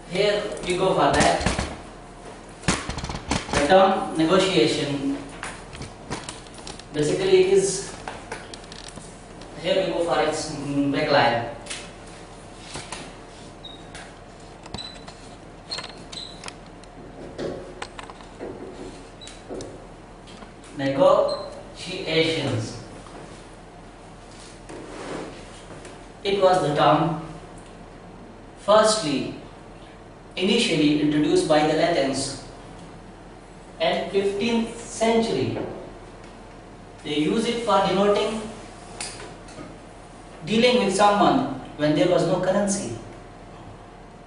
Here we go for that. The term negotiation, basically it is, here we go for its backline. Negotiations. It was the term firstly initially introduced by the Latins and 15th century. They use it for denoting dealing with someone when there was no currency.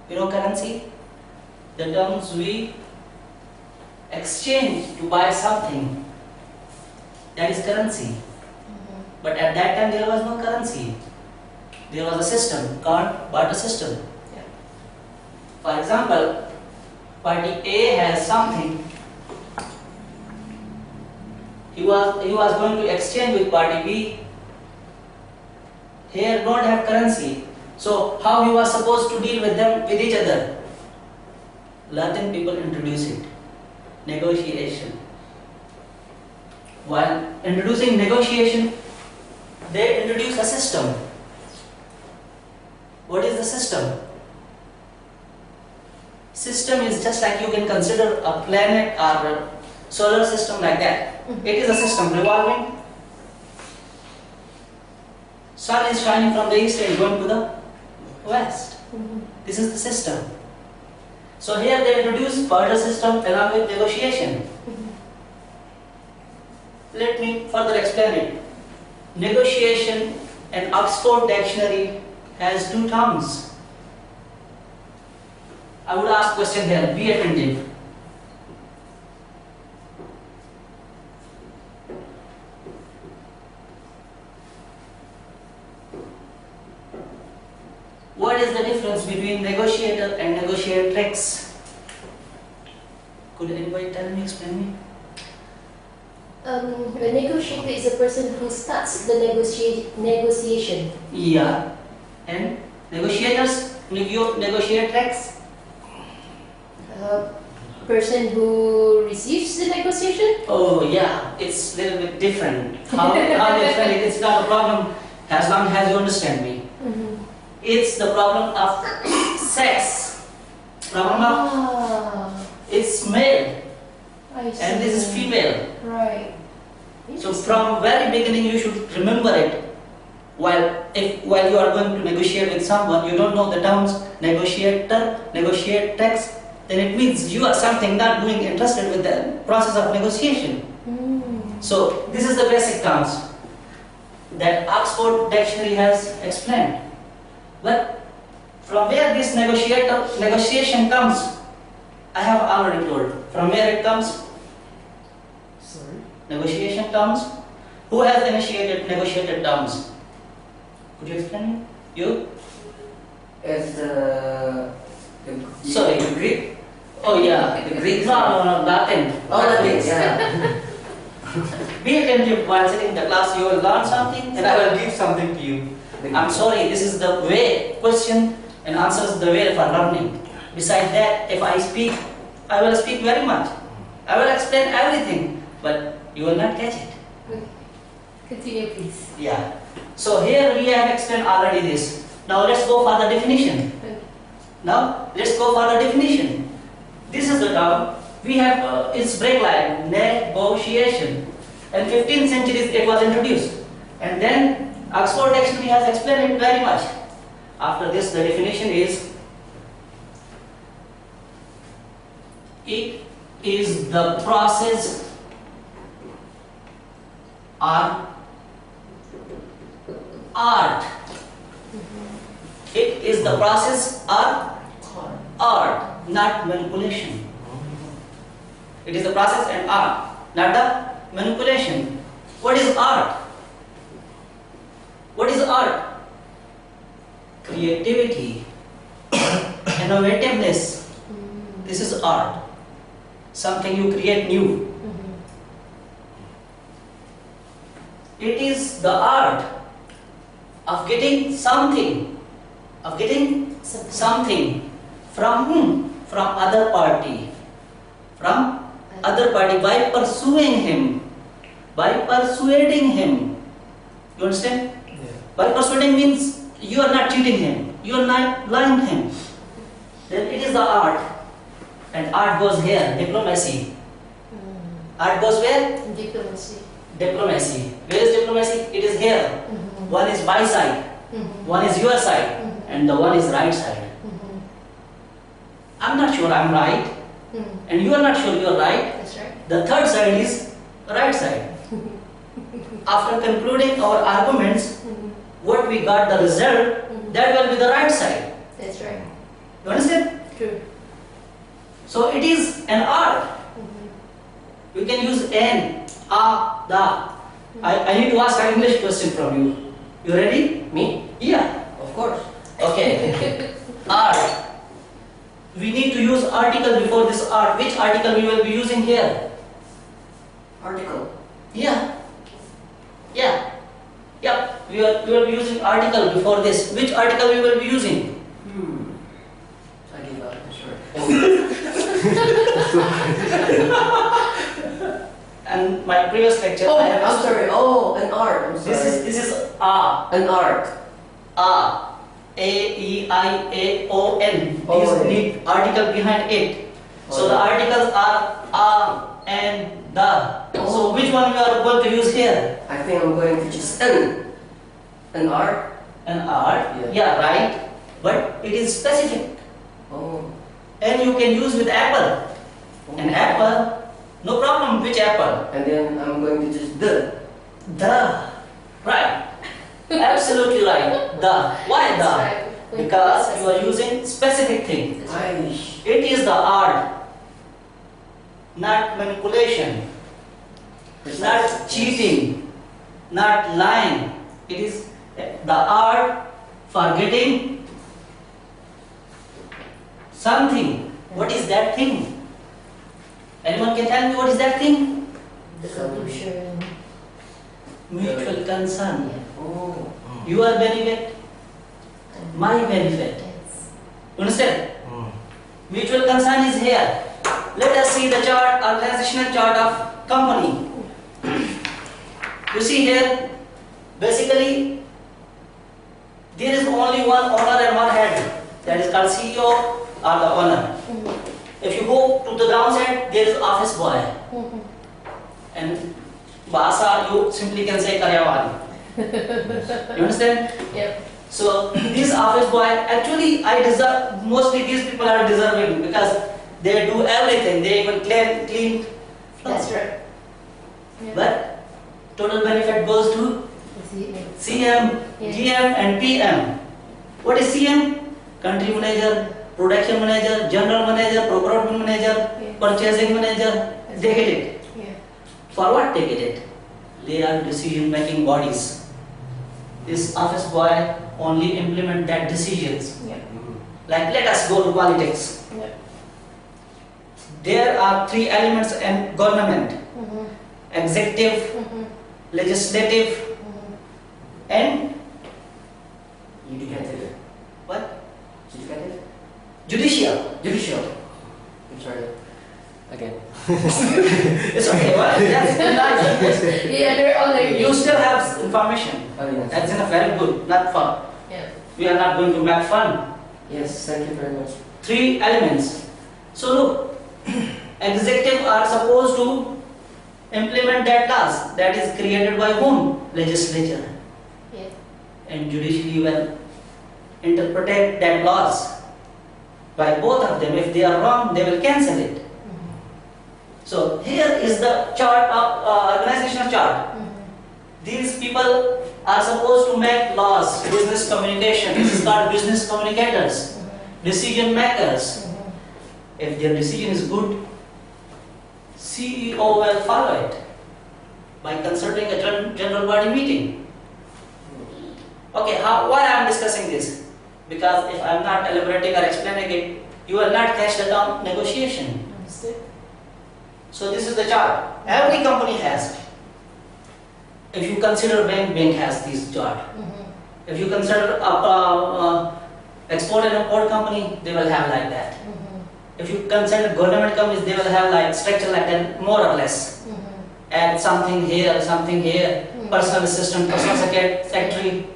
You know currency? The terms we exchange to buy something, that is currency. But at that time there was no currency. There was a system called barter system. For example, party A has something. He was going to exchange with party B. Here don't have currency. So how he was supposed to deal with them, with each other? Latin people introduce it. Negotiation. While introducing negotiation, they introduce a system. What is the system? System is just like you can consider a planet or a solar system like that. It is a system revolving. Sun is shining from the east and going to the west. This is the system. So here they introduce barter system along with negotiation. Let me further explain it. Negotiation, an Oxford dictionary has two terms. I would ask question here, be attentive. What is the difference between negotiator and negotiatrix? Could anybody tell me, explain me? A negotiator is a person who starts the negotiation. Yeah. And negotiators, negotiatrix? Person who receives the negotiation? Oh yeah, it's a little bit different. How different? It's not a problem as long as you understand me. It's the problem of sex. Problem of it's male and this is female. Right. So from very beginning you should remember it. While you are going to negotiate with someone, you don't know the terms negotiator, negotiatrix, then it means you are something not doing interested with the process of negotiation. So this is the basic terms that Oxford dictionary has explained. But from where this negotiation comes, I have already told. From where it comes? Sorry? Negotiation terms. Who has initiated negotiated terms? Could you explain? You? As Sorry. the Greek? Oh yeah, The Greek. No, Latin. Oh, Latin, yeah. Be attentive while sitting in the class, you will learn something and I will give something to you. I'm sorry, this is the way, question and answer is the way for learning. Besides that, if I speak, I will speak very much. I will explain everything, but you will not catch it. Continue, please. Yeah. So here we have explained already this. Now let's go for the definition. Now let's go for the definition. This is the term. We have its break line, negotiation. In 15th century it was introduced. And then Oxford Dictionary has explained it very much. After this the definition is, it is the process or art. It is the process or art, not manipulation. It is the process and art, not the manipulation. What is art? What is art? Creativity, innovativeness. This is art. Something you create new. It is the art of getting something, From whom? From other party. From other party, by pursuing him, by persuading him. You understand? Yeah. By persuading means you are not cheating him, you are not lying him. Then it is the art. And art goes here, diplomacy. Art goes where? Diplomacy. Diplomacy. Where is diplomacy? It is here. One is my side, one is your side, and the one is right side. I'm not sure I'm right, and you are not sure you are right. That's right. The third side is right side. After concluding our arguments, what we got the result, that will be the right side. That's right. You understand? True. So it is an art. We can use an, a, the. I need to ask an English question from you. You ready? Me? Yeah. Of course. Okay. Art. We need to use article before this art. Which article we will be using here? Article. Yeah. Yeah. Yep. We will be using article before this. Which article we will be using? I give up. Sure. And my previous lecture, Oh, I have I'm sorry. Oh, an art. I'm sorry. This is a. An art. A. A-E-I-A-O-N. Oh, These yeah. need article behind it. So Oh, the yeah. articles are a and the. So which one we are going to use here? I think I'm going to just an art. An art. Yeah. Yeah, right. But it is specific. Oh. And you can use with apple. An apple. No problem which apple. And then I'm going to just the. The. Right. Absolutely right. The. Why That's the? right. Because you are using specific thing. That's right. Aish. It is the art, not manipulation, not cheating, not lying. It is the art for getting something. What is that thing? Anyone can tell me what is that thing? The conclusion. Mutual concern. Oh. Your benefit, my benefit. Yes. Understand? Mutual concern is here. Let us see the chart, organizational chart of company. You see here, basically, there is only one owner and one head. That is called CEO or the owner. If you go to the downside, there is office boy. And Basa, you simply can say Karyawadi. You understand? Yep. So this office boy, actually I deserve, mostly these people are deserving because they do everything, they even clean That's floor. right. Yeah. But total benefit goes to CM, Yeah. GM and PM. What is CM? Country manager, production manager, general manager, procurement manager, Yeah. purchasing manager, they get it. Yeah. For what they get it? They are decision making bodies. This office boy only implement that decisions. Yeah. Like let us go to politics. Yeah. There are three elements in government: Mm-hmm. executive, Mm-hmm. legislative, Mm-hmm. and Judicative. what? Judicative? Judicial. Judicial. I'm sorry. Again. It's okay. Well, that's nice. Yeah, they're all like You still have information. Oh, yes. That's enough. Very good. Not fun. Yeah. We are not going to make fun. Yes, thank you very much. Three elements. So look, executive are supposed to implement that laws that is created by whom? Legislature. Yeah. And judiciary will interpret that laws by both of them. If they are wrong, they will cancel it. Mm-hmm. So here is the chart of organizational chart. Mm-hmm. These people are supposed to make laws, business communication. This is called business communicators, decision makers. If their decision is good, CEO will follow it by consulting a general body meeting. Okay, why I am discussing this? Because if I am not elaborating or explaining it, you will not catch the term negotiation. Understood? So this is the chart. Every company has. If you consider bank has this chart. Mm-hmm. If you consider Export and import company, they will have like that. If you consider government companies, they will have like structure like that, more or less. Add something here, personal assistant, personal secretary.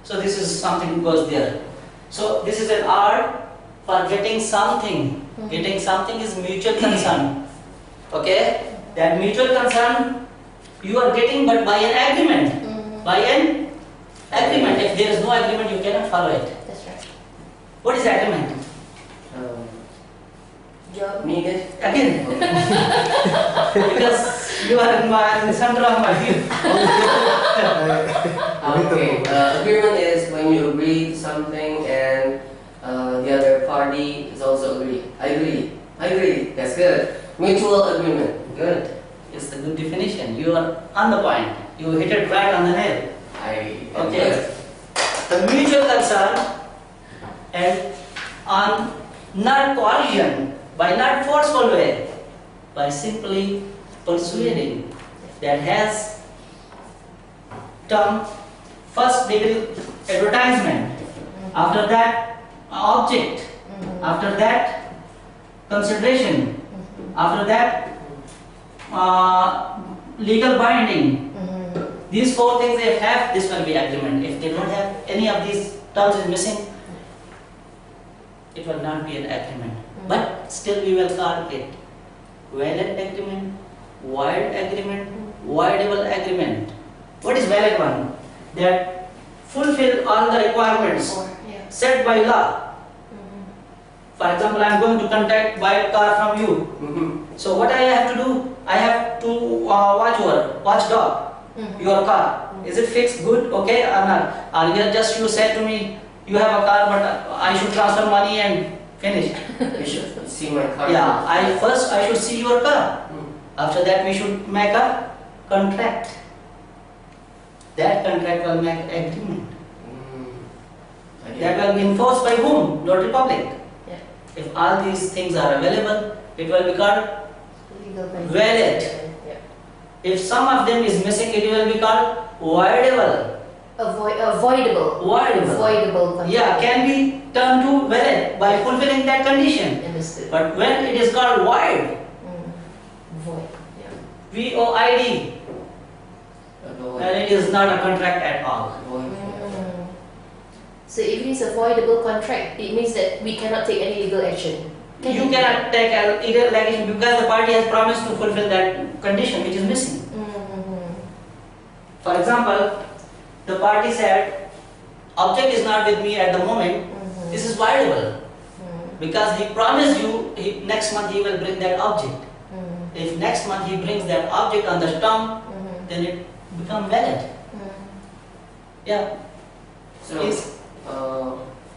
So this is something goes there. So this is an art for getting something. Getting something is mutual concern. Okay? That mutual concern you are getting, but by an agreement. By an agreement. If there is no agreement, you cannot follow it. That's right. What is agreement? Job. Needed. Again. Because you are in the center of my view. Okay. Agreement is when you agree to something and the other party is also agree. I agree. That's good. Mutual agreement. Good. It's a good definition. You are on the point. You hit it right on the nail. Okay. The mutual concern and on not coercion, by not forceful way, by simply persuading, that has term first degree advertisement, after that object, after that consideration, after that legal binding. These four things they have, this will be agreement. If they don't have any of these terms is missing, it will not be an agreement. But still we will call it valid agreement, void agreement, voidable agreement. What is valid one? That fulfill all the requirements set by law. For example, I am going to buy a car from you. So what I have to do? I have to watchdog your car. Is it fixed, good, okay or not? Earlier just you said to me, you have a car but I should transfer money and finish. You should see my car. Yeah, I should see your car. After that we should make a contract. That contract will make agreement. That will be enforced by whom? Notary public. Yeah. If all these things are available, it will be called Legal valid. Yeah. If some of them is missing, it will be called voidable. Avoidable. Voidable. Contract. Yeah, can be turned to valid by fulfilling that condition. Understood. But when it is called void, Void. Yeah. VOID, then it is not a contract at all. So if it is a voidable contract, it means that we cannot take any legal action. You cannot take a legal action because the party has promised to fulfill that condition which is missing. For example, the party said, object is not with me at the moment, this is voidable. Because he promised you, next month he will bring that object. If next month he brings that object on the stump, then it becomes valid. Yeah. So, Please.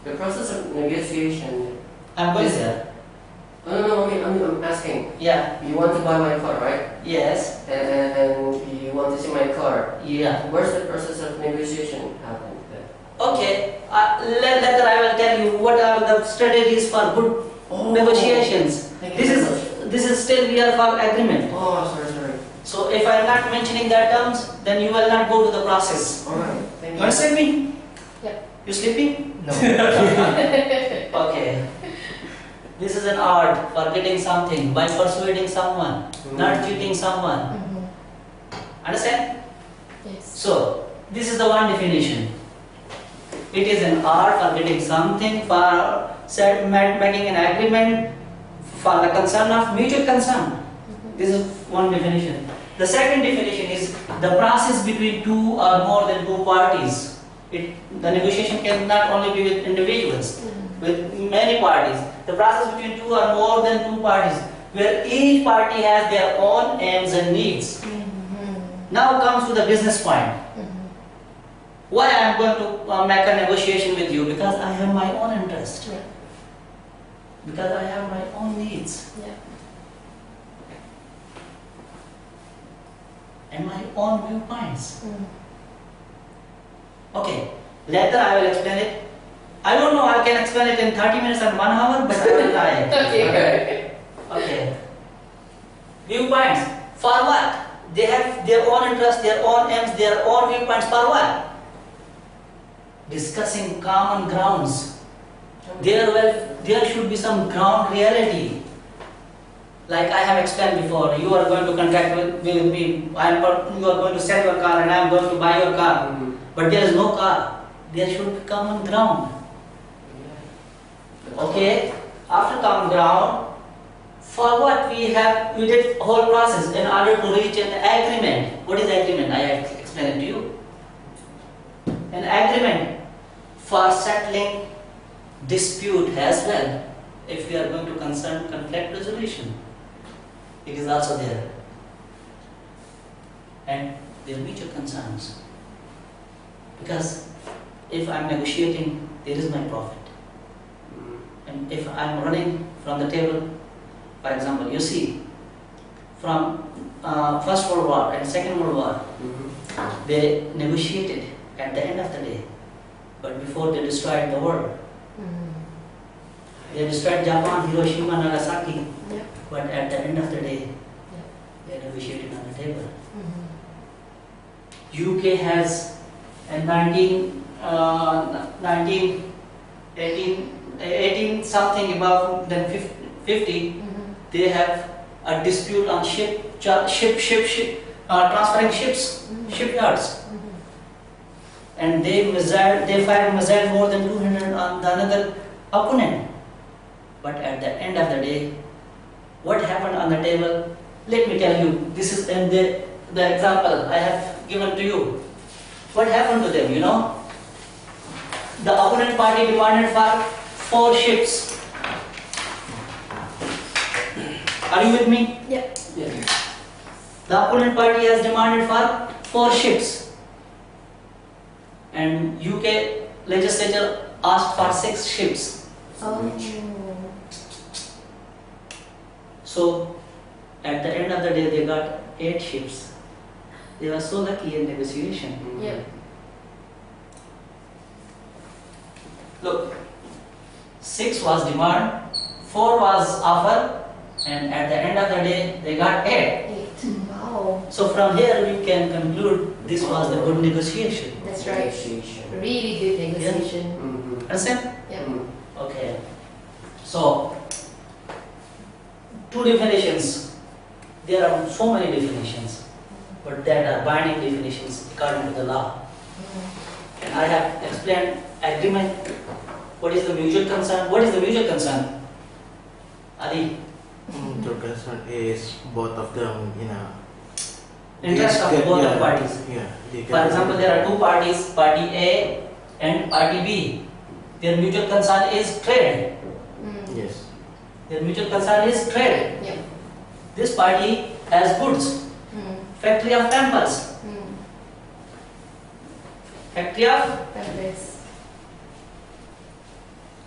the process of negotiation. I'm going there. No, I'm asking. Yeah. You want to buy my car, right? Yes. And you want to see my car. Yeah. Where's the process of negotiation happen? Okay. Later I will tell you what are the strategies for good negotiations. This is still we are for agreement. Oh, sorry. So if I am not mentioning that terms, then you will not go to the process. Alright, thank You you. understand me? Yep. You sleeping? No. Okay. This is an art for getting something by persuading someone, not cheating someone. Understand? Yes. So this is the one definition. It is an art for getting something, for making an agreement, for the concern of mutual concern. This is one definition. The second definition is the process between two or more than two parties. The negotiation can not only be with individuals, with many parties. The process between two or more than two parties, where each party has their own aims and needs. Now comes to the business point. Why I am going to make a negotiation with you? Because I have my own interest. Yeah. Because I have my own needs. Yeah. And my own viewpoints. Okay, later I will explain it. I don't know, I can explain it in 30 minutes and 1 hour, but I will try. Okay. Okay. Viewpoints. For what? They have their own interests, their own aims, their own viewpoints. For what? Discussing common grounds. There should be some ground reality. Like I have explained before, you are going to contract with me, you are going to sell your car and I am going to buy your car. But there is no car. There should be common ground. Okay, after common ground, for what we did whole process in order to reach an agreement. What is agreement? I have explained to you. An agreement for settling dispute as well. If we are going to concern conflict resolution, it is also there. And their mutual concerns. Because if I am negotiating, there is my profit. And if I am running from the table, for example, you see, from First World War and Second World War, they negotiated at the end of the day, but before they destroyed the world. They destroyed Japan, Hiroshima, Nagasaki, but at the end of the day, they negotiated on the table. UK has in 18 something above than 50, they have a dispute on transferring ships, shipyards. And they fired missile more than 200 on the another opponent. But at the end of the day, what happened on the table? Let me tell you. This is in the example I have given to you. What happened to them? You know, the opponent party demanded for 4 ships. Are you with me? Yeah. The opponent party has demanded for 4 ships, and UK legislature asked for 6 ships. Oh. So, at the end of the day, they got 8 ships. They were so lucky in negotiation. Yeah. Look, 6 was demand, 4 was offer, and at the end of the day, they got 8. Wow. So from here, we can conclude this was the good negotiation. That's right. Really good negotiation. Understand? Yeah. Okay. So, 2 definitions. There are so many definitions, but that are binding definitions according to the law. And I have explained agreement. What is the mutual concern? What is the mutual concern? Adi? Mutual concern is both of them, Interest of both the parties. Yeah. For example, there are 2 parties, party A and party B. Their mutual concern is trade. Yes. Their mutual concern is trade. Yeah. This party has goods. Factory of Pampers. Factory of? Pampers.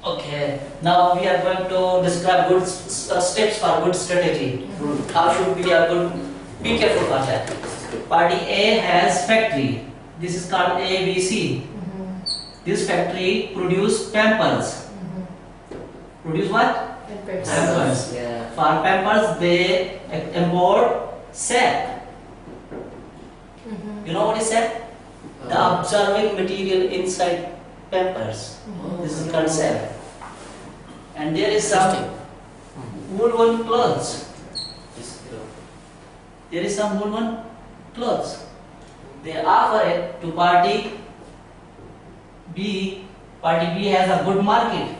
Okay. Now we are going to describe good steps for good strategy. How should we are good? Be careful for that. Party A has factory. This is called ABC. This factory produce Pampers. Produce what? Pampers. Pampers. Yeah. For Pampers, they import sap. You know what is sap? The absorbing material inside Pampers. This is called sap. And there is some woven clothes. There is some woven clothes. They offer it to party B. Party B has a good market.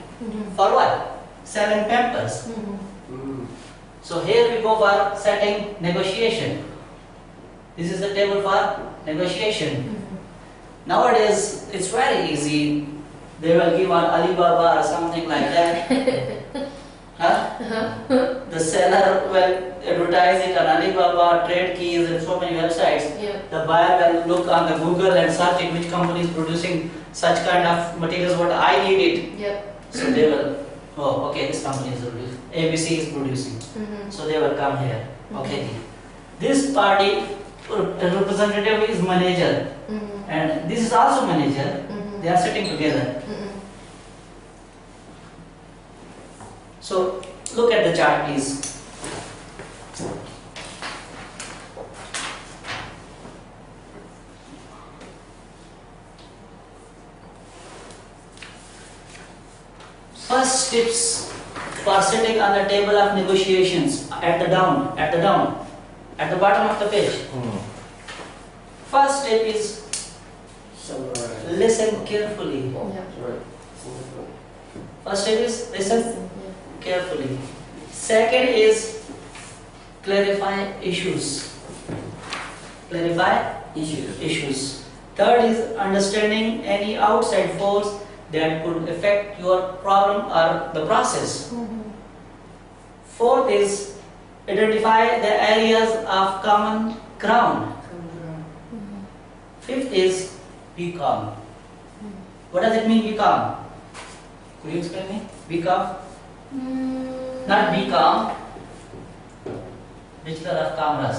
For what? Selling Pampers. So here we go for setting negotiation. This is the table for negotiation. Nowadays it's very easy. They will give on Alibaba or something like that. The seller will advertise it on Alibaba, Trade Keys and so many websites. Yeah. The buyer will look on the Google and search it which company is producing such kind of materials what I need it. Yep. So they will, oh okay, this company is producing, ABC is producing. So they will come here. Okay. This party representative is manager and this is also manager. They are sitting together. So look at the chart please. are sitting on the table of negotiations at the bottom of the page. First step is Summarize. listen carefully. Yeah. Right. First step is listen carefully. Second is clarify issues. Clarify issues. Third is understanding any outside force that could affect your problem or the process. Fourth is identify the areas of common ground. Fifth is be calm. What does it mean, be calm? Could you explain me? Be calm? Not be calm. Which color of cameras?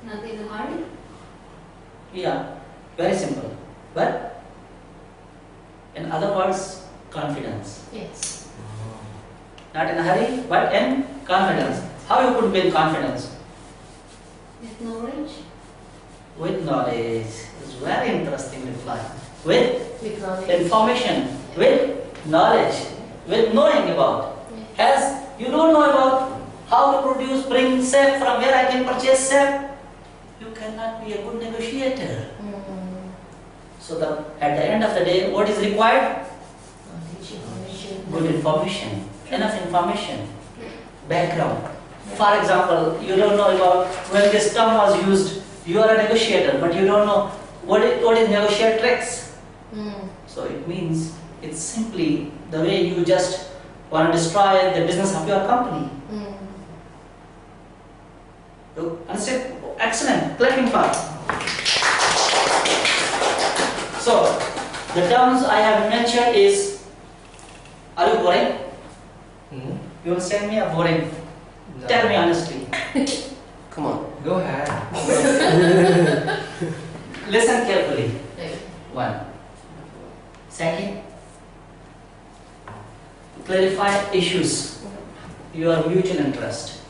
Not in a hurry? Yeah, very simple. But in other words, confidence. Yes. Not in a hurry, but in confidence. How you could build confidence? With knowledge? With knowledge. It's very interesting reply. With With knowledge. information, with knowledge, with knowing about. As you don't know about how to produce, bring sap, from where I can purchase sap, you cannot be a good negotiator. So at the end of the day, what is required? Knowledge, information. Good information, enough information, background. For example, you don't know about when this term was used, you are a negotiator, but you don't know what is negotiatrix. So it means it's simply the way you just want to destroy the business of your company. You understand? Excellent, clapping for. So the terms I have mentioned is, are you boring? You will send me a boring. No. Tell me honestly. Come on. Go ahead. Listen carefully. Okay. One. Second, clarify issues, your mutual interest.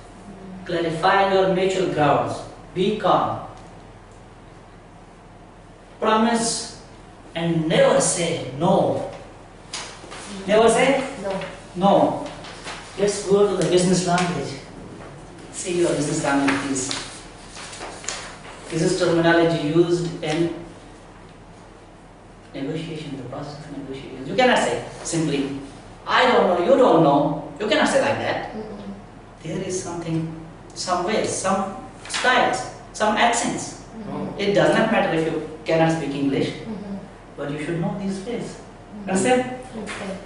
Clarify your mutual grounds. Be calm. Promise and never say no. Never say No. no. Let's go to the business language. See your business language, please. This is terminology used in negotiation, the process of negotiation. You cannot say simply, I don't know, you don't know. You cannot say like that. There is something, some ways, some styles, some accents. It does not matter if you cannot speak English, but you should know these ways. Understand? Okay.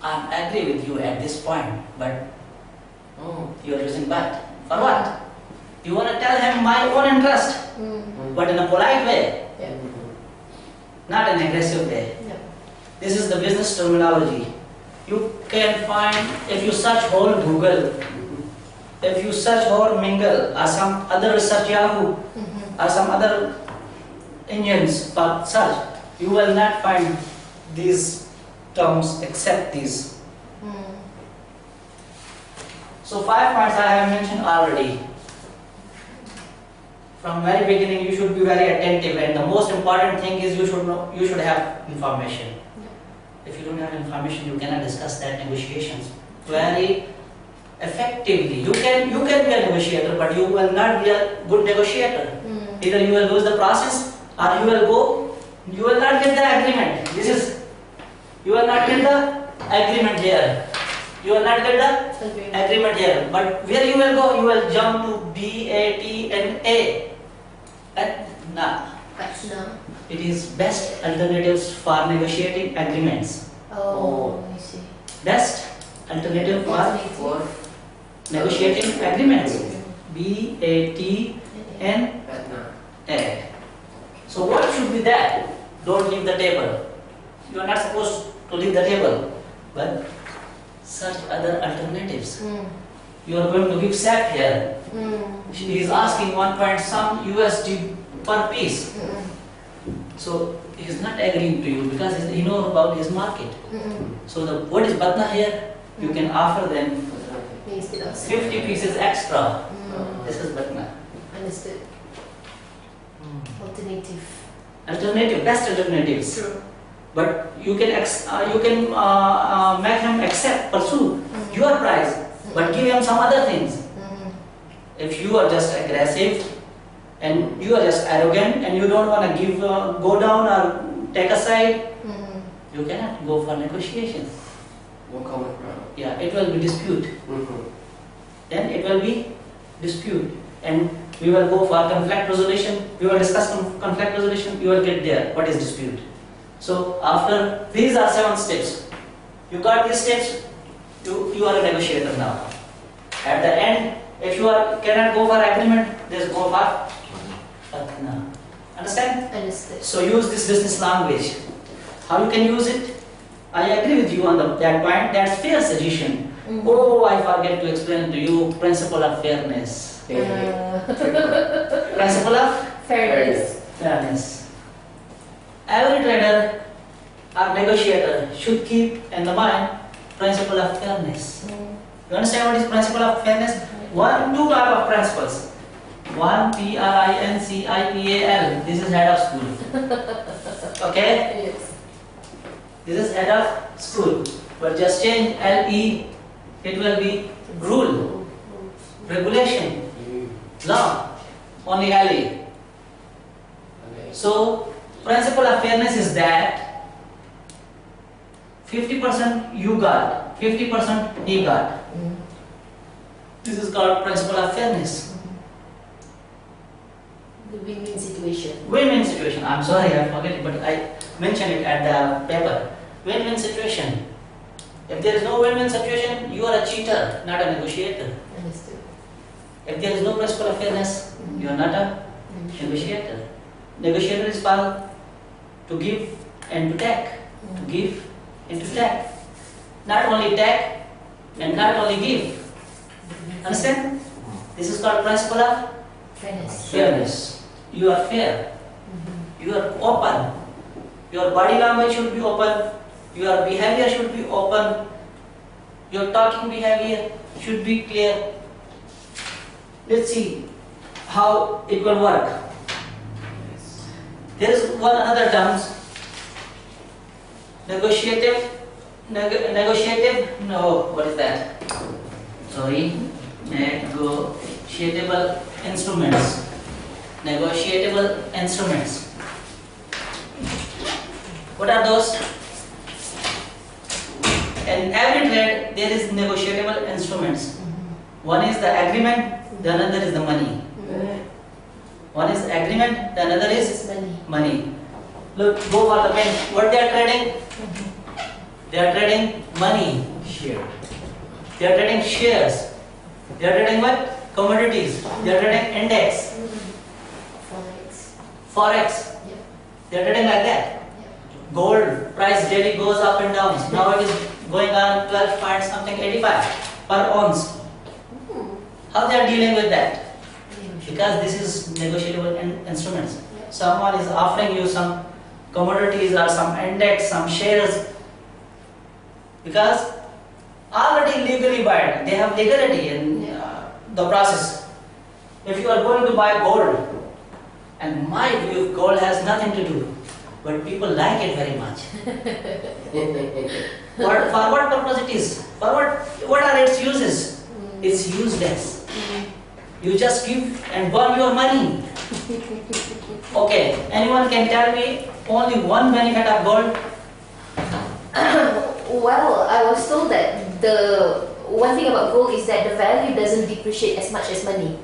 I agree with you at this point, but you are using but. For what? You want to tell him my own interest, but in a polite way, Yeah. not an aggressive way. Yeah. This is the business terminology. You can find, if you search whole Google, if you search whole Mingle, or some other research Yahoo, or some other engines for search, you will not find these terms except these. So 5 points I have mentioned already. From very beginning you should be very attentive, and the most important thing is you should know, you should have information. If you don't have information, you cannot discuss that negotiations very effectively. You can be a negotiator, but you will not be a good negotiator. Either you will lose the process, or you will not get the agreement. You will not get the agreement here. You will not get the agreement here. But where you will go? You will jump to B, A, T, and A. That's no. It is best alternatives for negotiating agreements. Oh, I see. Best alternative for For negotiating agreements. B, A, T, and Patna. A. So what should be that? Don't leave the table. You are not supposed to leave the table, but search other alternatives. You are going to give SAP here. He is asking 1 point some USD per piece. So he is not agreeing to you because he knows about his market. So what is Batna here? You can offer them Instead of 50 pieces extra. This is Batna. Understood. Alternative. alternative, best alternatives. True. But you can make him accept, pursue your price, but give him some other things. If you are just aggressive and you are just arrogant and you don't want to give, go down or take a side, you cannot go for negotiation. No common ground. Yeah, it will be dispute. Then it will be dispute, and we will go for conflict resolution. We will discuss conflict resolution. You will get there. What is dispute? So after these are 7 steps. You got these steps. You are a negotiator now. At the end, if you cannot go for agreement, just go for no. Understand? Understood. So use this business language. How you can use it? I agree with you on that point. That's fair suggestion. Oh, I forget to explain to you principle of fairness. Principle of Fairness. fairness. Every trader or negotiator should keep in the mind principle of fairness. You understand what is principle of fairness? Two type of principles. One principal. This is head of school. Okay? Yes. This is head of school. But just change LE. It will be rule, regulation, law. Only LE. So principle of fairness is that 50% you got, 50% he got. This is called principle of fairness. The win-win situation. Win-win situation. I'm sorry, I forget it, but I mentioned it at the paper. Win-win situation. If there is no win-win situation, you are a cheater, not a negotiator. Understood. If there is no principle of fairness, you are not a negotiator. Negotiator is called to give and to take. To give and to take. Not only take and not only give. Understand? This is called principle of Fairness. fairness. You are fair. You are open. Your body language should be open. Your behavior should be open. Your talking behavior should be clear. Let's see how it will work. There is one other term. Negotiative. No, what is that? Sorry. Negotiable instruments. Negotiable instruments. What are those? In every trade, there is negotiable instruments. One is the agreement, the another is the money. One is agreement, the another is money. Look, go for the pen. What they are trading? They are trading money. Share. They are trading shares. They are trading what? Commodities. They are trading index. Forex. Yep. They are trading like that. Gold price daily goes up and down. Now it is going on 12 point something 85 per ounce. How they are dealing with that? Because this is negotiable instruments. Someone is offering you some commodities or some index, some shares, because already legally buy. They have legality in the process. If you are going to buy gold, and my view, gold has nothing to do, but people like it very much. For what purpose it is? For what are its uses? It's useless. You just give and burn your money. Okay, anyone can tell me only one benefit of gold? Well, I was told that the one thing about gold is that the value doesn't depreciate as much as money.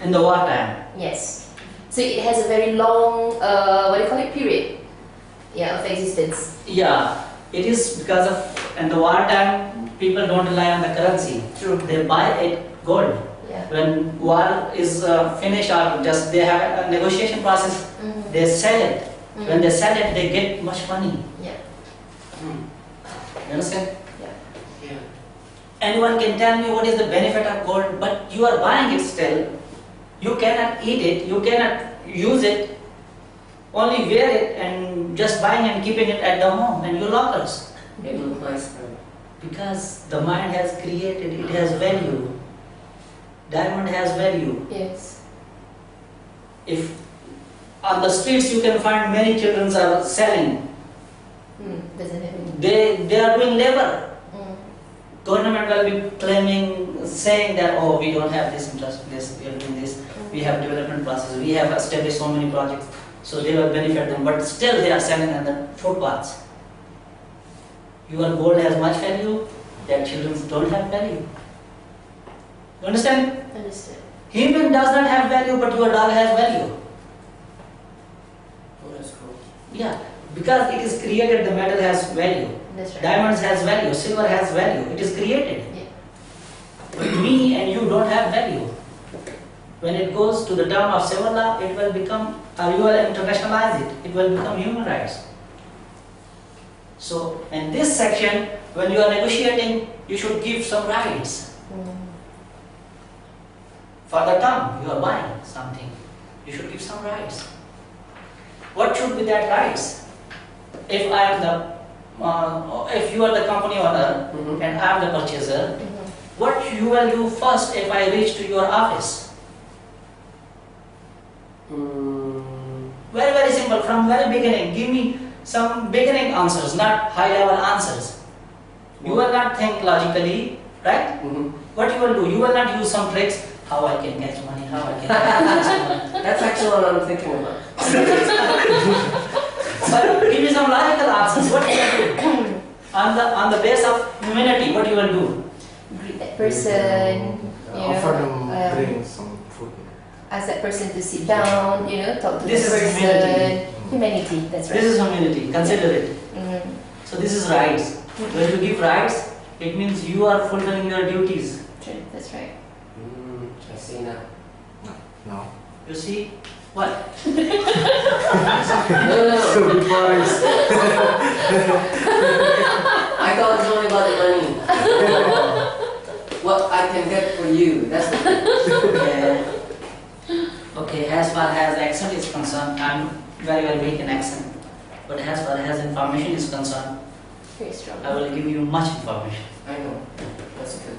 In the wartime. Yes. So it has a very long, period, of existence. Yeah, it is because of in the wartime people don't rely on the currency. True. They buy it gold. Yeah. When war is finished or just they have a negotiation process, they sell it. When they sell it, they get much money. Yeah. You understand? Yeah. Anyone can tell me what is the benefit of gold, but you are buying it still. You cannot eat it, you cannot use it, only wear it and just buying and keeping it at the home and your lockers. Because the mind has created, it has value. Diamond has value. Yes. If On the streets, you can find many children are selling. Doesn't have any. They are doing labor. Mm. Government will be claiming, saying that, oh, we don't have this interest, this, we are doing this, we have development process, we have established so many projects, so they will benefit them, but still they are selling on the footpaths. Your gold has much value, their children don't have value. You understand? Understood. Human does not have value, but your dog has value. Oh, that's cool. Yeah, because it is created, the metal has value. That's right. Diamonds has value, silver has value, it is created. Yeah. But me and you don't have value. When it goes to the term of civil law, it will become, or you will internationalize it, it will become human rights. So, in this section, when you are negotiating, you should give some rights. For the term, you are buying something, you should give some rights. What should be that rights? If I am the, if you are the company owner and I am the purchaser, what you will do first if I reach to your office? Very, very simple. From very beginning, give me some beginning answers, not high level answers. You will not think logically, right? What you will do? You will not use some tricks. How I can catch money? How I can catch money? That's actually what I'm thinking about. But give me some logical answers. What you will do? On the base of humanity, what you will do? Greet that person, Offer them drink some food. ask that person to sit down, talk to This the is person. humanity. Humanity, that's right. This is humanity. Consider it. So this is rights. When you give rights, it means you are fulfilling your duties. True, that's right. I see now. No. You see? What? No. Surprise. I thought it's only about the money. What I can get for you. That's the thing. Okay, as far as accent is concerned, I'm very, very weak in accent. But as far as information is concerned, Very strong. I will give you much information. I know. That's good.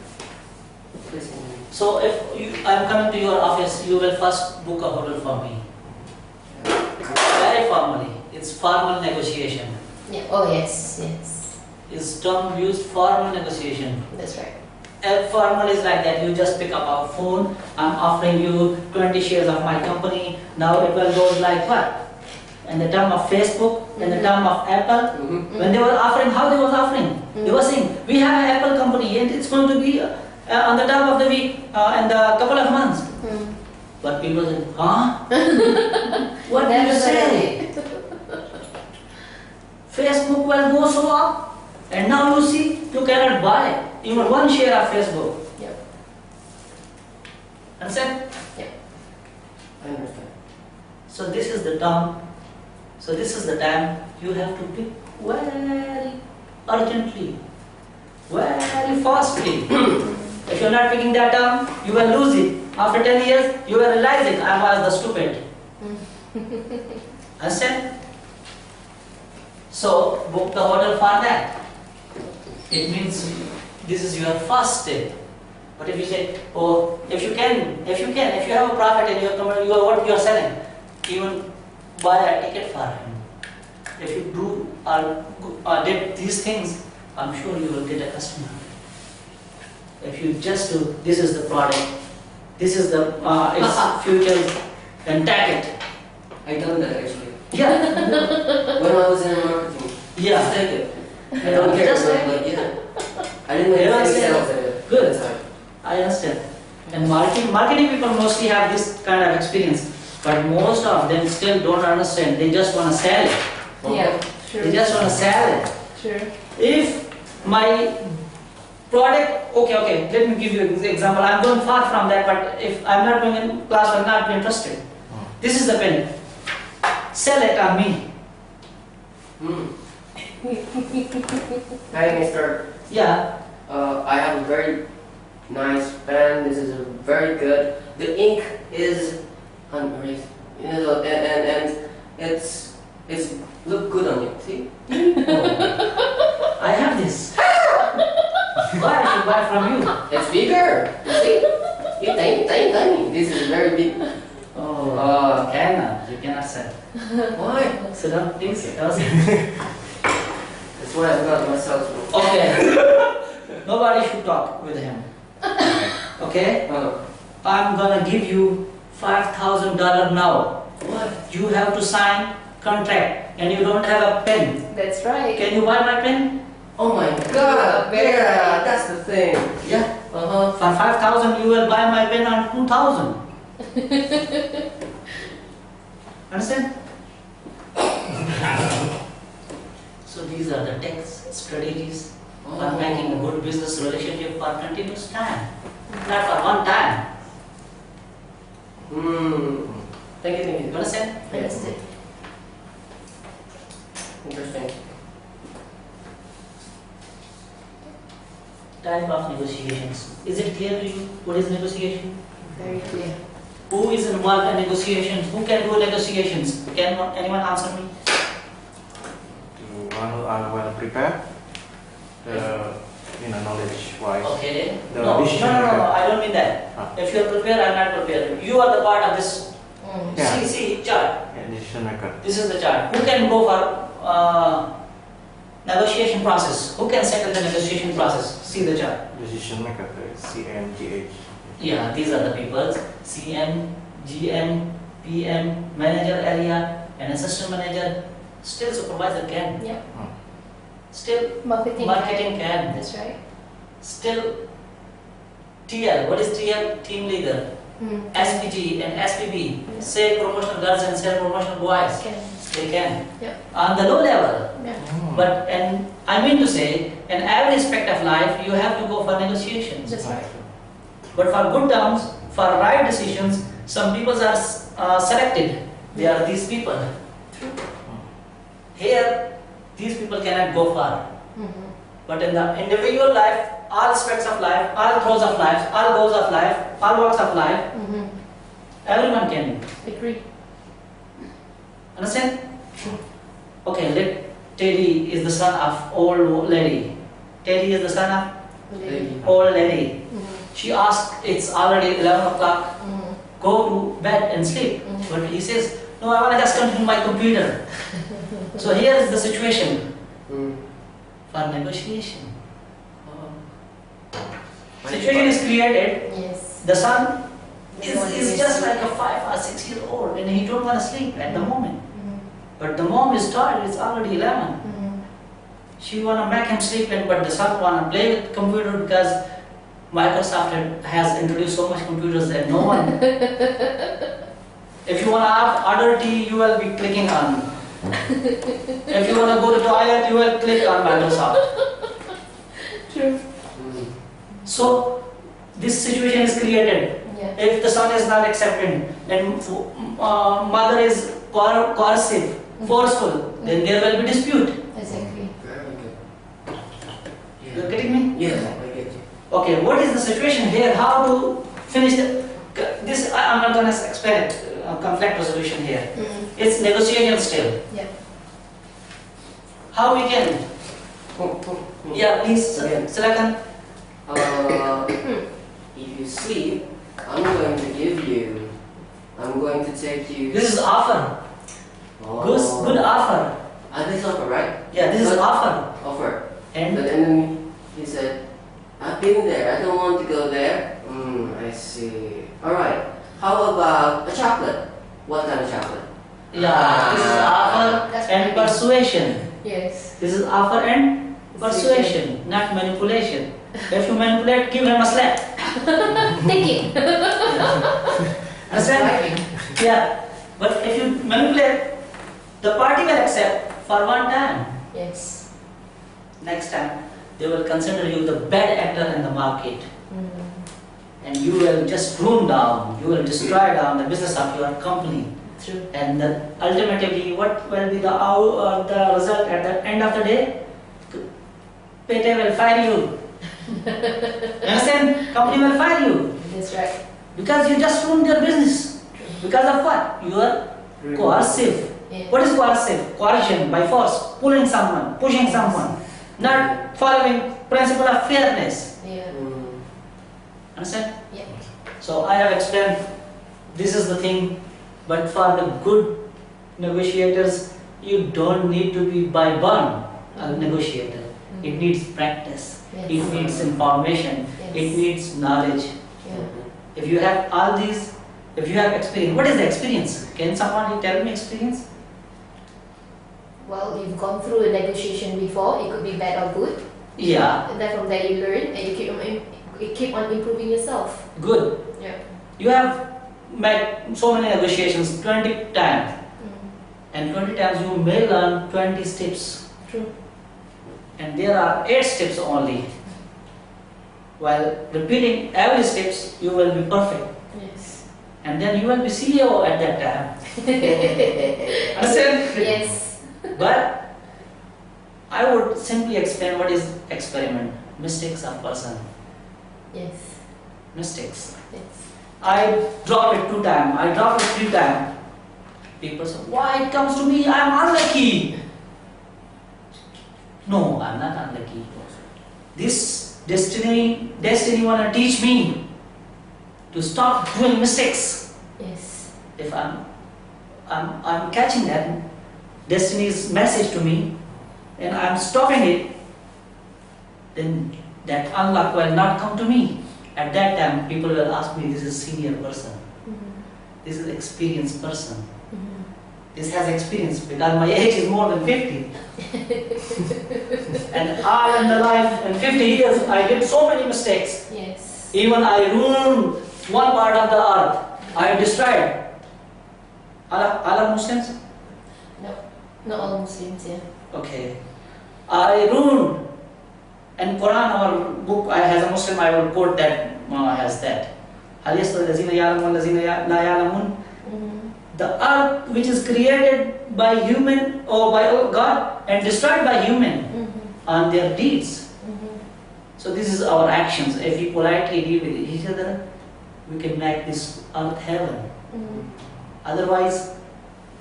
Please continue. So if I'm coming to your office, you will first book a hotel for me. Very formally. It's formal negotiation. Yeah. Oh yes, yes. It's term used formal negotiation. That's right. Formal is like that, you just pick up our phone, I'm offering you 20 shares of my company, now it will go like what? In the term of Facebook, in the term of Apple, when they were offering, how they was offering? They were saying, we have an Apple company and it's going to be on the term of the week, in the couple of months. But people said, huh? What do you say? Facebook will go so up, and now you see, you cannot buy even one share of Facebook. Yep. Understand? I understand. So this is the term. So this is the time you have to pick very urgently, very fastly. If you are not picking that term, you will lose it. After 10 years, you will realize it. I was the stupid. Understand? So book the hotel for that. It means this is your first step. But if you say, oh, if you have a profit in your company, what you are selling, even buy a ticket for him. If you do or did these things, I'm sure you will get a customer. If you just do, this is the product, this is the its future, and tag it. I done that actually. Yeah. When I was in marketing. Yeah. Just take it. I don't care. Just take but yeah. I didn't make You any understand? sales at it. Good. At the time. I understand. And marketing people mostly have this kind of experience, but most of them still don't understand. They just want to sell it. Yeah. True. They just want to sell it. True. If my product, okay, let me give you an example. I'm going far from that, but if I'm not going in class, I'll not be interested. This is the pen. Sell it on me. Hi, Mister. Yeah. I have a very nice pen. This is a very good. The ink is unreal. And it's look good on you. See? I have this. Why I should buy from you? It's bigger. You see? You tiny. This is very big. Oh. Oh. Cannot. You cannot sell. Why? Sit down, please. Okay. Asif. That's why I'm not myself. Okay. Nobody should talk with him. Okay? I'm gonna give you $5,000 now. What? You have to sign contract and you don't have a pen. That's right. Can you buy my pen? Oh my god. Very Yeah, nice. that's the thing. Yeah. Uh-huh. For 5,000 you will buy my pen on 2,000. Understand? So these are the techs, strategies for making a good business relationship for continuous time, not for one time. Thank you, thank You you. understand? Understood. Interesting. Type of negotiations. Is it clear to you what is negotiation? Very clear. Who is involved in negotiations? Who can do negotiations? Can anyone answer me? The one who are well prepared, knowledge wise. Okay. The No, decision no, maker. I don't mean that. Ah. If you are prepared, I am not prepared. You are the part of this. Yeah. See, chart. Yeah, decision maker. This is the chart. Who can go for negotiation process? Who can settle the negotiation process? See the chart. Decision maker, CMGH. Yeah, these are the people. CM, GM, PM, manager area, and assistant manager. Still supervisor can. Yeah. Still Marketing. marketing can. That's right. Still TL. What is TL? Team leader. SPG and SPB. Yeah. Sale promotional girls and sale promotional boys. Can. They can. Yeah. On the low level. Yeah. But and I mean to say, in every aspect of life, you have to go for negotiations. That's right. But for good terms, for right decisions, some people are selected. They are these people. Here, these people cannot go far. But in the individual life, all aspects of life, all throes of life, all goals of life, all walks of life, everyone can. Agree. Understand? Okay, let Teddy is the son of old lady. Teddy is the son of old lady. She asked, it's already 11 o'clock, go to bed and sleep. But he says, no, I want to just continue my computer. So here is the situation for negotiation. Situation is created, Yes. the son is just like a 5 or 6 year old and he don't want to sleep at the moment. But the mom is tired, it's already 11. She want to make him sleep, but the son want to play with computer because Microsoft has introduced so much computers that no one. If you want to have order tea, you will be clicking on. If you want to go to toilet, you will click on Microsoft. True. So this situation is created. Yeah. If the son is not accepting and mother is coercive, forceful, then there will be dispute. Exactly. Very good. You are getting me? Yes, I get you. Okay, what is the situation here? How to finish this? I'm not going to explain it. Conflict resolution here. It's negotiation still. Yeah. How we can? Yeah, please. Again. Silakan. If you sleep, I'm going to take you. This is offer. Good offer. This is offer, right? Yeah, this is But- offer. Offer. And But then he said, I've been there, I don't want to go there. I see. Alright. How about a chocolate? What kind of chocolate? yeah, this is offer That's and pretty. persuasion. Yes. This is offer and persuasion, not manipulation. If you manipulate, give him a slap. Take it. Understand? Yeah. But if you manipulate, the party will accept for one time. Yes. Next time, they will consider you the bad actor in the market. And you will just ruin down, you will destroy down the business of your company. True. And ultimately, what will be the result at the end of the day? Pete will fire you. You understand? Company will fire you. That's right. Because you just ruined your business. Because of what? You are coercive. Yeah. What is coercive? Coercion, by force, pulling someone, pushing someone, not following principle of fairness. Yeah. Understand? Yeah. So I have explained, this is the thing But for the good negotiators, you don't need to be by born a negotiator. It needs practice. Yes. It needs information. Yes. It needs knowledge. Yeah. If you have all these, if you have experience, what is the experience? Can someone tell me experience? Well, you've gone through a negotiation before. It could be bad or good. Yeah, And then from there you learn and you keep on improving yourself. good. Yeah. You have met so many negotiations 20 times, and 20 times you may learn 20 steps, True. and there are 8 steps only. While repeating every steps, you will be perfect, Yes. and then you will be CEO at that time. Understand? Yes. But I would simply explain what is experiment. Mistakes are person. Yes. Mistakes. Yes. I drop it 2 times. I drop it 3 times. People say, why it comes to me? I am unlucky. No, I am not unlucky. This destiny wanna teach me to stop doing mistakes. Yes. If I'm catching that destiny's message to me, and I'm stopping it, then that unluck will not come to me. At that time, people will ask me, this is senior person, this is experienced person, this has experience, because my age is more than 50. And all in the life, in 50 years, I did so many mistakes. Yes. Even I ruined one part of the earth. I destroyed. All Muslims? No, not all Muslims, yeah. Okay. I ruined. And Quran, our book, I as a Muslim, I will quote that has that. هل يستوي الذين يعلمون والذين لا يعلمون? The earth which is created by human or by God and destroyed by human on their deeds. So this is our actions. If we politely deal with each other, we can make this earth heaven. Otherwise,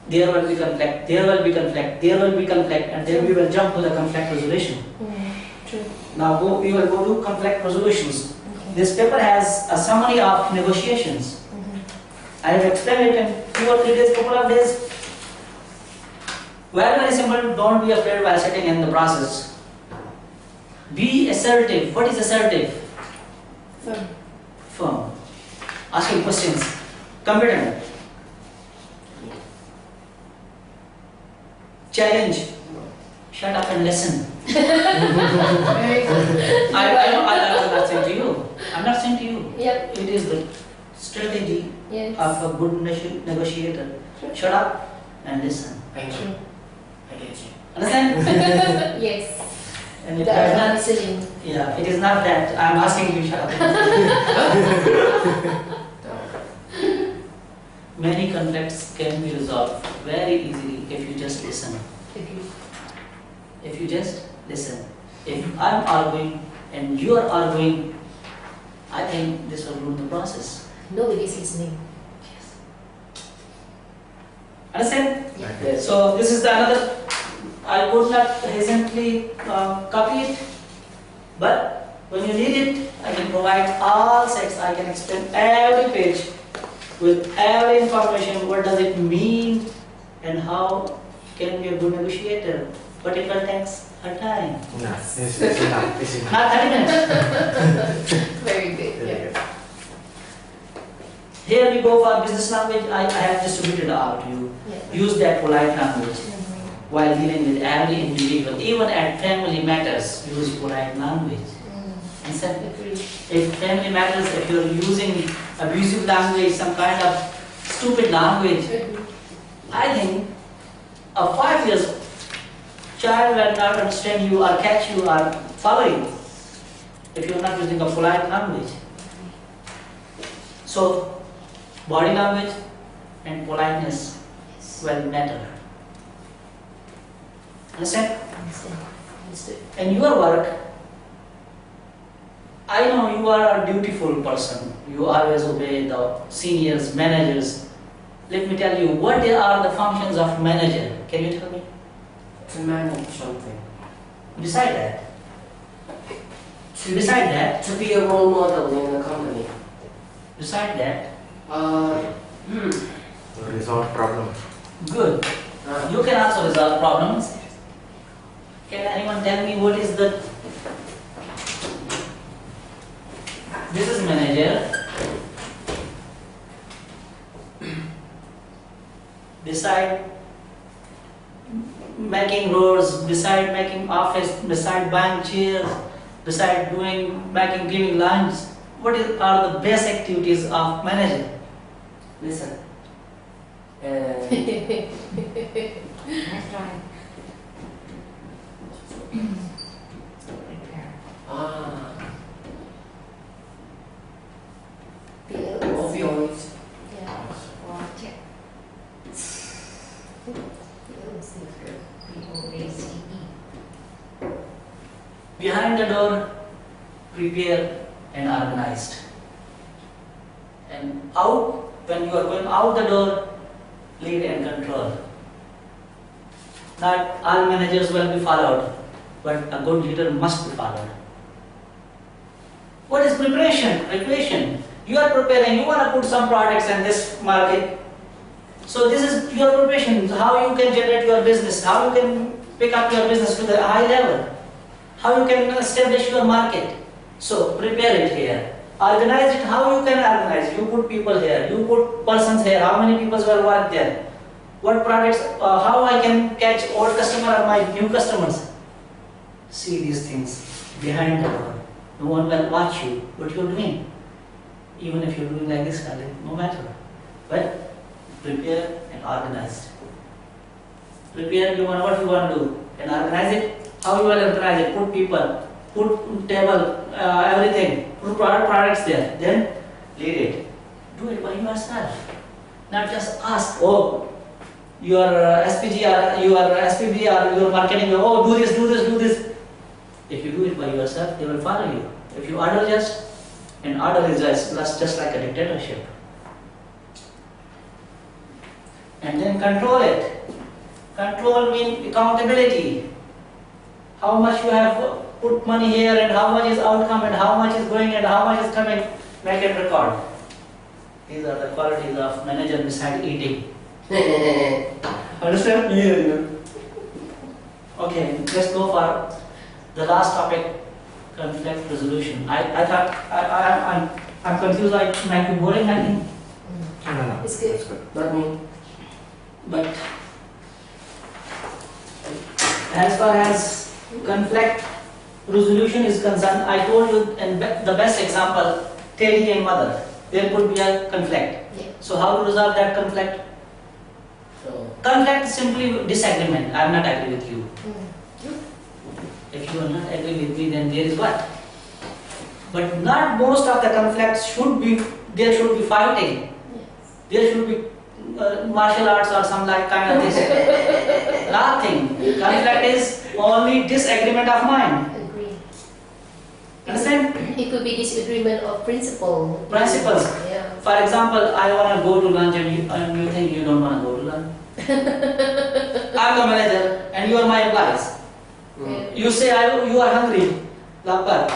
there will be conflict, there will be conflict, there will be conflict, and then we will jump to the conflict resolution. True. Now we will go to conflict resolutions. This paper has a summary of negotiations. I have explained it in 2 or 3 days, couple of days. Very simple, don't be afraid while sitting in the process. Be assertive. What is assertive? Firm. Firm. Asking questions. Competent. Challenge. Shut up and listen. Very good. I'm not saying to you. I'm not saying to you. Yep. It is the strategy Yes. of a good negotiator. Shut up and listen. I know. True. I get you. Understand? Yes. And if The that's not, listening. yeah, it is not that I'm asking you to shut up. Many conflicts can be resolved very easily if you just listen. Agree. If you just listen. If I'm arguing and you are arguing, I think this will ruin the process. Nobody's listening. Understand? Yes. So this is the another. I could not hesitantly copy it, but when you need it, I can provide all sets. I can explain every page with every information. What does it mean, and how can be a good negotiator? But it will take a time. Nah, it's enough. It's enough. Not 30 minutes. Very good. Yeah. Here we go for business language. I have distributed out to you. Yeah. Use that polite language while dealing with every individual. Even at family matters, use polite language. Understand? Agree. If family matters, if you're using abusive language, some kind of stupid language, Agree. I think a 5 years child will not understand you or catch you or follow you if you're not using a polite language. So, body language and politeness will matter. Understand? Understand. Understood. In your work, I know you are a dutiful person. You always obey the seniors, managers. Let me tell you, what are the functions of manager? Can you tell me? To manage something. Decide that. Decide that. To be a role model in the company. Decide that. resolve problems. Good. You can also resolve problems. Can anyone tell me what is the... This is manager. Beside making roads, beside making office, beside buying chairs, beside giving lunch, are the best activities of manager? Listen. That's right. Repair. Bills. Opioids. Yeah. Or check. Bills. B-O-A-C-E. Behind the door, prepare and organized. And out, when you are going out the door, lead and control. Not all managers will be followed, but a good leader must be followed. What is preparation? Preparation. You are preparing, you want to put some products in this market. So this is your preparation, how you can generate your business, how you can pick up your business to the high level, how you can establish your market. So prepare it here. Organize it, how you can organize. You put people here, you put persons here, how many people will work there. What products, how I can catch old customer or my new customers. See these things behind the door. No one will watch you, what you're doing. Even if you're doing like this, no matter. But prepare and organize. Prepare what you want to do and organize it. How you will organize it? Put people, put table, everything, put products there. Then lead it. Do it by yourself. Not just ask, oh, your SPG or your SPB or your marketing, oh, do this, do this, do this. If you do it by yourself, they will follow you. If you order just, and order is just like a dictatorship. And then control it. Control means accountability. How much you have put money here and how much is outcome and how much is going and how much is coming, make it record. These are the qualities of manager beside eating. Understand? Yeah. Okay, let's go for the last topic, conflict resolution. I thought I'm confused. I might be boring. I think, No. It's good. That's good. Not me. but as far as conflict resolution is concerned, I told you in the best example, Teddy and mother. There could be a conflict. Yeah. So how to resolve that conflict? So, Conflict is simply disagreement. I am not agree with you. Mm. If you are not agree with me, then there is what? But not most of the conflicts should be, there should be fighting. Yes. There should be martial arts or some like kind of this. Nothing. Conflict is only disagreement of mind. Agree. Understand? It could be disagreement of principle. Principles. Yeah. For example, I want to go to lunch and you think you don't want to go to lunch. I'm the manager and you are my employees. mm. You say you are hungry, lapar,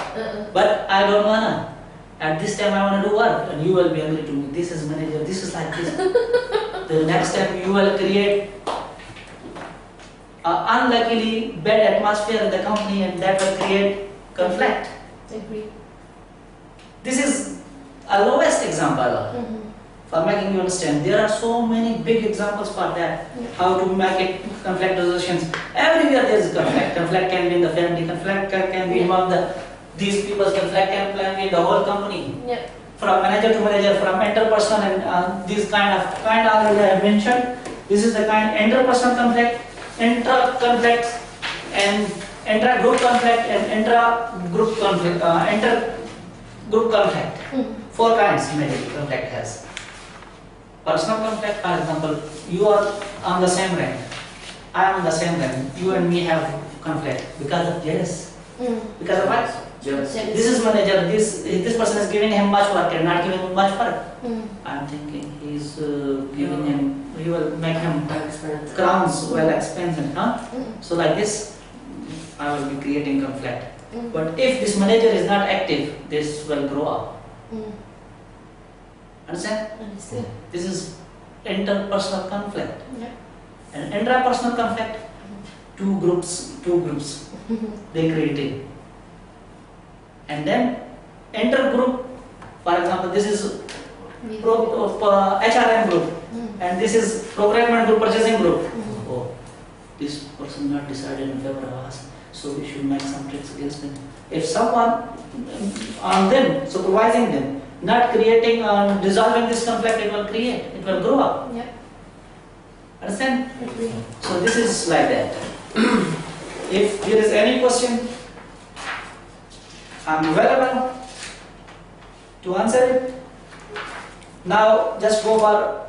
but I don't wanna. At this time I wanna do work and you will be hungry to me. This is manager, this is like this. The next time you will create unluckily bad atmosphere in the company and that will create conflict. Agree. This is a lowest example for making you understand. There are so many big examples for that. Yeah. How to make it conflict resolutions. Everywhere there is conflict. Conflict can be in the family. Conflict can be among these people's. Conflict can be in the whole company. Yeah. From manager to manager, from interpersonal and these kind already I have mentioned. This is the kind interpersonal conflict, intra-conflict, and intra-group conflict and intra-group conflict, inter-group conflict. Four kinds major conflict has. Personal conflict, for example, you are on the same rank, I am on the same rank, you and me have conflict because of jealous. Because of what? Just This is manager, this person is giving him much work and not giving him much work. Mm. I'm thinking he's giving him, he will make him experience. crowns well expensive, huh? Mm. So like this, I will be creating conflict. Mm. But if this manager is not active, this will grow up. Mm. Understand? Understood. This is interpersonal conflict. Yeah. And intrapersonal conflict, two groups they created. And then intergroup, for example, this is HRM group, and this is procurement group, purchasing group. Oh, this person not decided in favor of us, so we should make some tricks against them. If someone on them, supervising them, not creating or dissolving this conflict, it will grow up. Yeah. Understand? Agree. So this is like that. If there is any question, I am available to answer it. Now just go for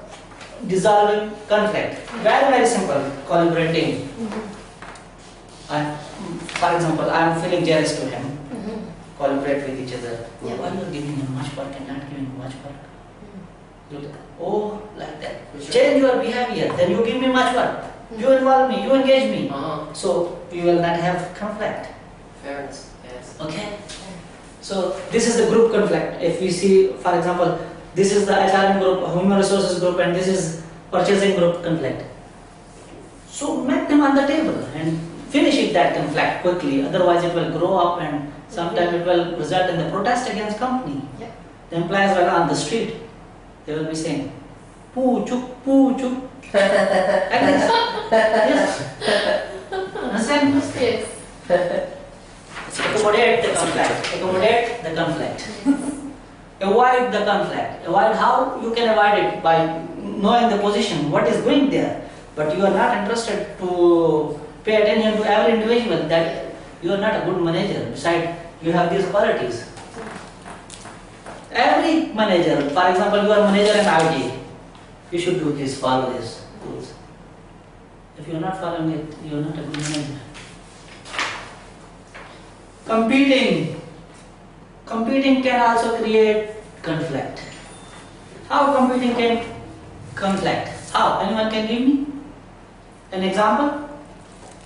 dissolving conflict. Very simple. Collaborating. For example, I am feeling jealous to him. Collaborate with each other. Yeah. Why you are giving him much work and not giving much work? You look, oh, like that. Change your behavior. Then you give me much work. You involve me. You engage me. So we will not have conflict. Fairness, yes. Okay. So this is the group conflict. If we see, for example, this is the HRM group, human resources group, and this is purchasing group conflict. So make them on the table and finish it that conflict quickly. Otherwise, it will grow up and sometimes it will result in the protest against company. Yeah. The employees will on the street. They will be saying, "Poo chuk, poo chuk." Like this. Yes. Understand? Yes. Accommodate the conflict. Accommodate the conflict. Avoid the conflict. Avoid how you can avoid it by knowing the position, what is going there. But you are not interested to pay attention to every individual. That you are not a good manager. Besides, you have these qualities. Every manager, for example, you are manager in IT. You should do this, follow this rules. If you are not following it, you are not a good manager. Competing can also create conflict. How competing can conflict? How? Anyone can give me an example?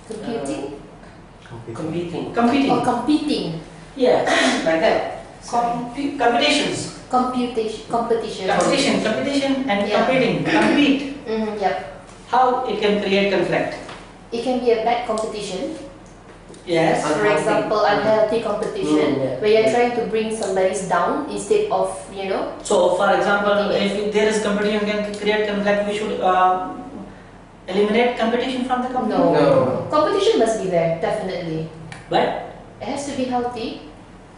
Computing Competing. Competing. or competing. Yeah, like that. Competitions. Competition. Competition and Yeah. competing. Compete. Yep. How it can create conflict? It can be a bad competition. Yes. For example, unhealthy competition, Yeah. where you're trying to bring somebody down instead of, So, for example, if there is competition can create conflict, we should eliminate competition from the company. No. Competition must be there, definitely. But It has to be healthy.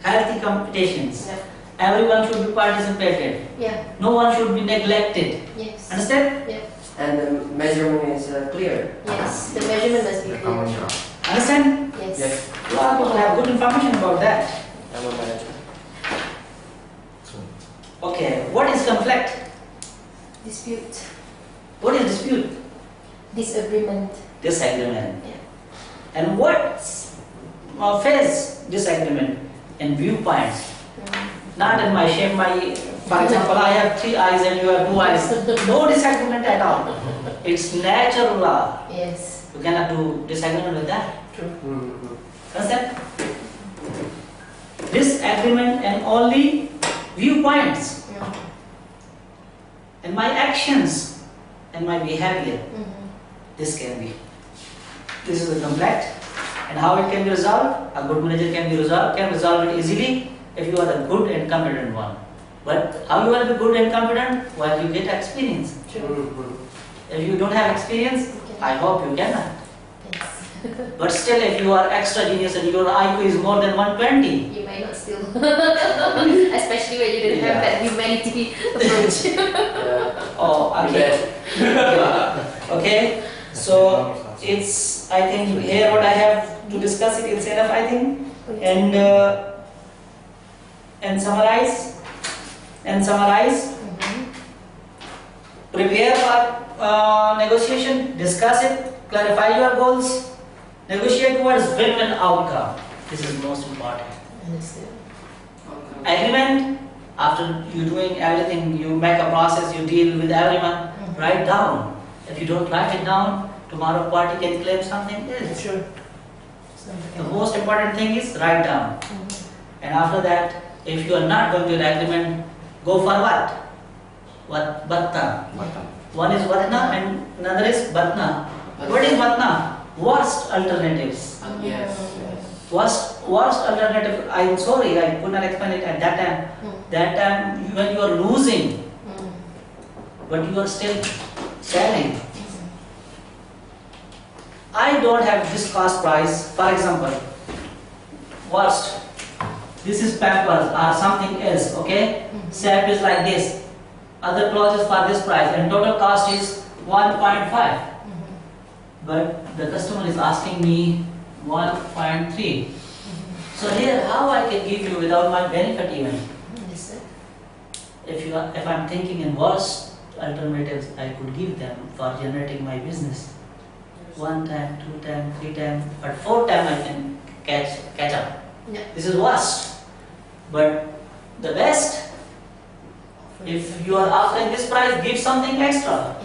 healthy competitions. Yeah. Everyone should be participated. Yeah. No one should be neglected. Yes. Understand? Yeah. And the measurement is clear. Yes. The measurement must be clear. Understand? Yes. Yes. A lot of people have good information about that. I'm a manager. Okay, what is conflict? Dispute. What is dispute? Disagreement. Disagreement. Yeah. And what phase disagreement? In viewpoints. Not in my shape, for example, I have 3 eyes and you have 2 eyes. No disagreement at all. It's natural law. Yes. You cannot do disagreement with that. True. Understand? Disagreement and only viewpoints Yeah. and my actions and my behavior. This can be. This is the conflict. And how it can be resolved? A good manager can resolve it easily if you are the good and competent one. But how you will be good and competent? Well, you get experience. True. If you don't have experience, I hope you cannot. Yes. But still, if you are extra genius and your IQ is more than 120, You might not still. Especially when you didn't have Yeah. that humanity approach. Yeah. oh, okay. Okay, so it's, I think here what I have to discuss it is enough, I think. And summarize. Prepare for negotiation, discuss it, clarify your goals, negotiate towards win-win outcome. This is most important. Understood. Agreement, after you doing everything, you make a process, you deal with everyone, write down. If you don't write it down, tomorrow party can claim something else. Sure. The most important thing is write down. And after that, if you are not going to the agreement, go for what? What? Batta. One is Vatna and another is Batna. What is Vatna? Worst alternatives. Yes, yes. Worst alternative. I'm sorry, I could not explain it at that time. That time when you are losing, but you are still selling. I don't have this cost price. For example, worst. This is pampers or something else. Okay, SAP is like this. Other clothes is for this price, and total cost is 1.5. But the customer is asking me 1.3. So here, how I can give you without my benefit even? If I'm thinking in worst alternatives, I could give them for generating my business. 1 time, 2 time, 3 time, but 4 time I can catch up. Yeah. This is worst. But the best, if you are offering this price, give something extra.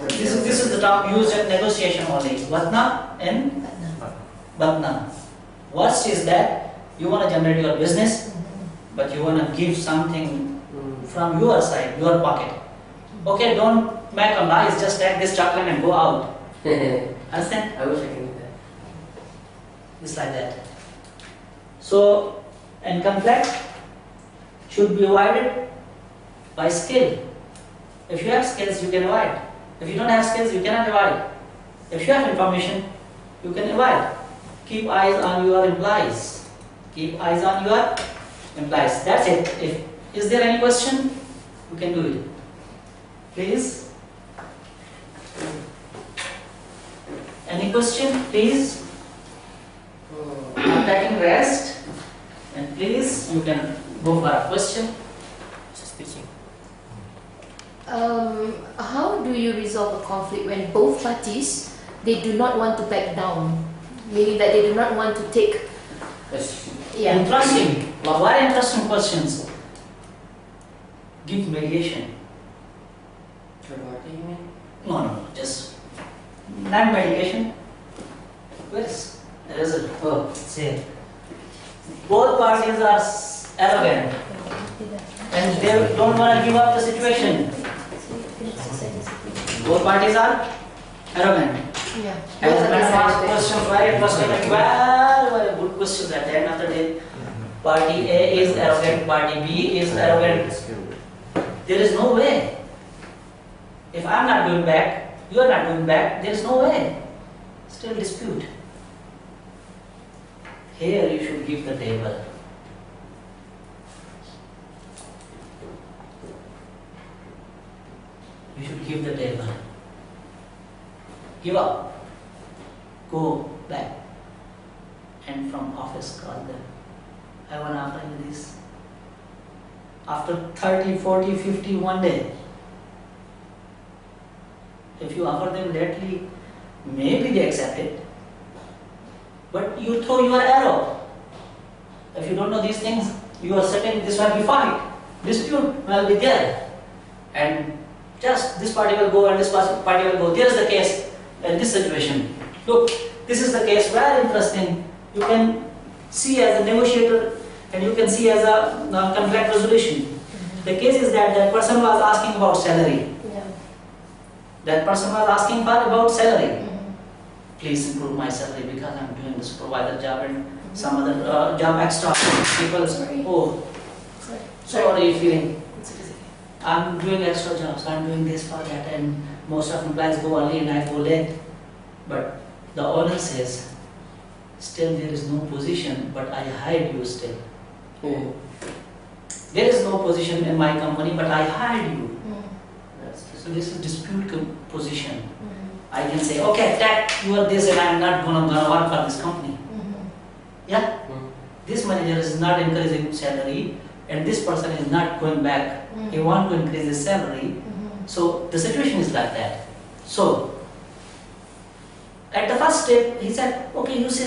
This is the term used in negotiation only. Vatna and Batna. Worst is that you want to generate your business, but you want to give something from your side, your pocket. Okay, don't make a noise, just take this chocolate and go out. Understand? I wish I could do that. It's like that. So, and conflict should be avoided by skill. If you have skills, you can avoid. If you don't have skills, you cannot avoid. If you have information, you can avoid. Keep eyes on your employees. Keep eyes on your employees. That's it. Is there any question? You can do it. Please. Any question, please? I'm taking rest. And please, you can go for a question. Just teaching. How do you resolve a conflict when both parties, they do not want to back down? Meaning that they do not want to take... Yes. Yeah. Interesting. Very interesting questions. Give mediation. Third party, you mean? No. Just non-medication. Yes. There is a say. Both parties are arrogant and they don't want to give up the situation. Both parties are arrogant. Yeah. And the man asked questions, very interesting and very good questions at the end of the day. Party A is arrogant, party B is arrogant. There is no way. If I'm not going back, you are not going back, there is no way. Still dispute. Here you should give the table. You should give the table. Give up. Go back. And from office call them. I want to offer you this. After 30, 40, 50, one day. If you offer them directly, maybe they accept it. But you throw your arrow. If you don't know these things, you are certain this will be fight. Dispute will be there. And just this party will go and this party will go. There is the case in this situation. Look, this is the case, very interesting. You can see as a negotiator and you can see as a conflict resolution. The case is that that person was asking about salary. Yeah. That person was asking about salary. Please improve my salary because I'm doing the supervisor job and some other job extra. People say, oh, sorry feeling. I'm doing extra jobs, I'm doing this for that, and most of employees go early and I go late. But the owner says, still there is no position, but I hired you still. There is no position in my company, but I hired you. So this is dispute position. I can say, okay, Tat, you are this and I am not gonna work for this company. Yeah? This manager is not increasing salary and this person is not going back. He wants to increase his salary. So the situation is like that. So at the first step, he said, okay, you say